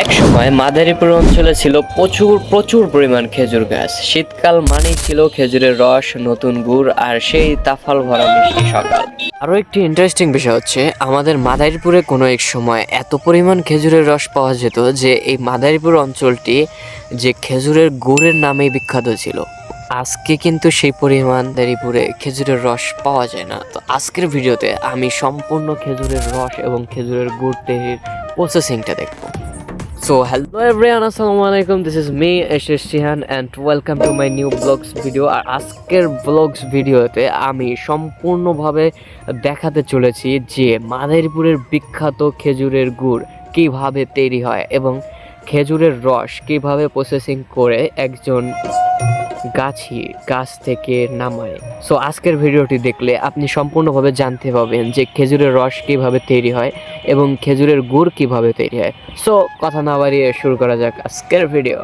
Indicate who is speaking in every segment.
Speaker 1: একসময় মাদারীপুর অঞ্চলে ছিল প্রচুর প্রচুর পরিমাণ খেজুর গাছ। শীতকাল মানেই ছিল খেজুরের রস, নতুন গুড় আর সেই তাফাল ভরা মিষ্টি সকাল। আরও একটি ইন্টারেস্টিং বিষয় হচ্ছে, আমাদের মাদারীপুরে কোনো এক সময় এত পরিমাণ খেজুরের রস পাওয়া যেত যে এই মাদারীপুর অঞ্চলটি যে খেজুরের গুড়ের নামেই বিখ্যাত ছিল। আজকে কিন্তু সেই পরিমাণ মাদারীপুরে খেজুরের রস পাওয়া যায় না। তো আজকের ভিডিওতে আমি সম্পূর্ণ খেজুরের রস এবং খেজুরের গুড় তৈরির প্রসেসিংটা দেখবো। So hello everyone, assalamu alaikum, this is me Ashish Shihan and welcome to my new vlogs video. আর আজকের vlogs ভিডিওতে আমি সম্পূর্ণভাবে দেখাতে চলেছি যে মাদারীপুরের বিখ্যাত খেজুরের গুড় কিভাবে তৈরি হয় এবং খেজুরের রস কিভাবে প্রসেসিং করে একজন গাছ থেকে নামায়। সো আজকের ভিডিওটি দেখলে আপনি সম্পূর্ণভাবে জানতে পারবেন যে খেজুরের রস কিভাবে তৈরি হয় এবং খেজুরের গুড় কিভাবে তৈরি হয়। সো কথা না বাড়িয়ে শুরু করা যাক আজকের ভিডিও।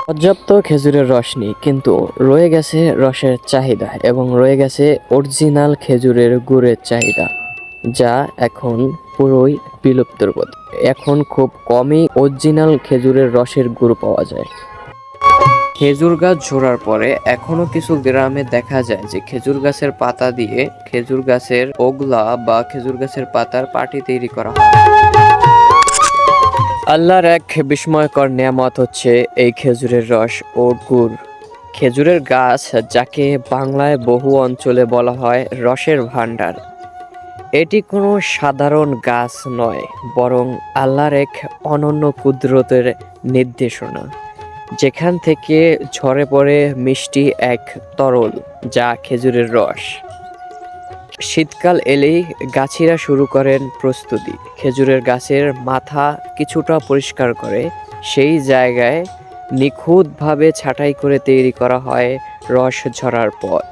Speaker 1: পর্যাপ্ত খেজুরের রস নেই, কিন্তু রয়ে গেছে রসের চাহিদা এবং রয়ে গেছে অরিজিনাল খেজুরের গুড়ের চাহিদা, যা এখন পুরোই বিলুপ্তর পথে। এখন খুব কমই অরিজিনাল খেজুরের রসের গুড় পাওয়া যায়। খেজুর গাছ ঝরার পরে এখনো কিছু গ্রামে দেখা যায় যে খেজুর গাছের পাতা দিয়ে খেজুর গাছের ওগলা বা খেজুর গাছের পাতার পাটি তৈরি করা হয়। আল্লাহর এক বিস্ময়কর নিয়ামত হচ্ছে এই খেজুরের রস ও গুড়। খেজুরের গাছ, যাকে বাংলায় বহু অঞ্চলে বলা হয় রসের ভাণ্ডার, এটি কোনো সাধারণ গাছ নয়, বরং আল্লাহর এক অনন্য কুদরতের নির্দেশনা, যেখান থেকে ঝরে পড়ে মিষ্টি এক তরল, যা খেজুরের রস। শীতকাল এলেই গাছিরা শুরু করেন প্রস্তুতি। খেজুরের গাছের মাথা কিছুটা পরিষ্কার করে সেই জায়গায় নিখুঁতভাবে ছাঁটাই করে তৈরি করা হয় রস ঝরার পথ।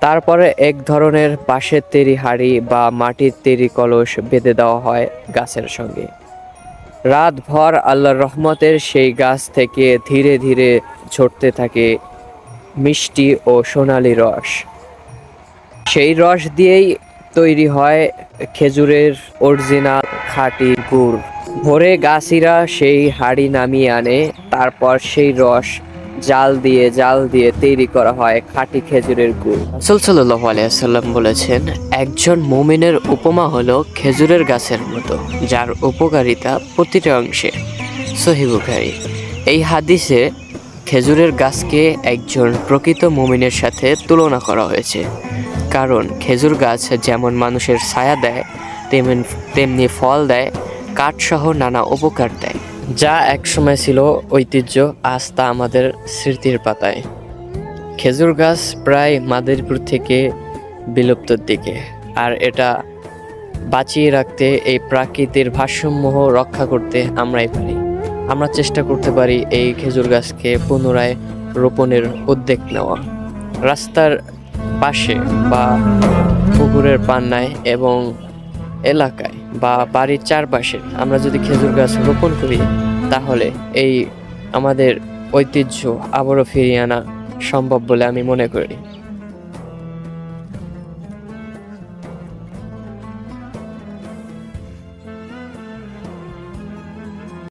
Speaker 1: তারপরে এক ধরনের বাঁশের তৈরি হাঁড়ি বা মাটির তৈরি কলস বেঁধে দেওয়া হয় গাছের সঙ্গে। রাতভর আল্লাহর রহমতের সেই গাছ থেকে ধীরে ধীরে ঝরতে থাকে মিষ্টি ও সোনালি রস। সেই রস দিয়েই তৈরি হয় খেজুরের অরিজিনাল খাঁটি গুড়। ভোরে গাছিরা সেই হাঁড়ি নামিয়ে আনে, তারপর সেই রস জাল দিয়ে তৈরি করা হয় খাঁটি খেজুরের গুড়। রাসূল সাল্লাল্লাহু আলাইহি ওয়াসাল্লাম বলেছেন, একজন মুমিনের উপমা হলো খেজুরের গাছের মতো, যার উপকারিতা প্রতিটা অংশে। সহিহ বুখারী। এই হাদিসে খেজুরের গাছকে একজন প্রকৃত মুমিনের সাথে তুলনা করা হয়েছে, কারণ খেজুর গাছ যেমন মানুষের ছায়া দেয় তেমনি ফল দেয়, কাঠসহ নানা উপকার দেয়, যা একসময় ছিল ঐতিহ্য, আজ তা আমাদের স্মৃতির পাতায়। খেজুর গাছ প্রায় মাদারীপুর থেকে বিলুপ্তর দিকে, আর এটা বাঁচিয়ে রাখতে, এই প্রাকৃতিক ভারসাম্য রক্ষা করতে আমরাই পারি। আমরা চেষ্টা করতে পারি এই খেজুর গাছকে পুনরায় রোপণের উদ্যোগ নেওয়া। রাস্তার পাশে বা পুকুরের পান্নায় এবং এলাকায় বা বাড়ির চারপাশে আমরা যদি খেজুর গাছ রোপণ করি, তাহলে এই আমাদের ঐতিহ্য আবারও ফিরিয়ে আনা সম্ভব বলে আমি মনে করি।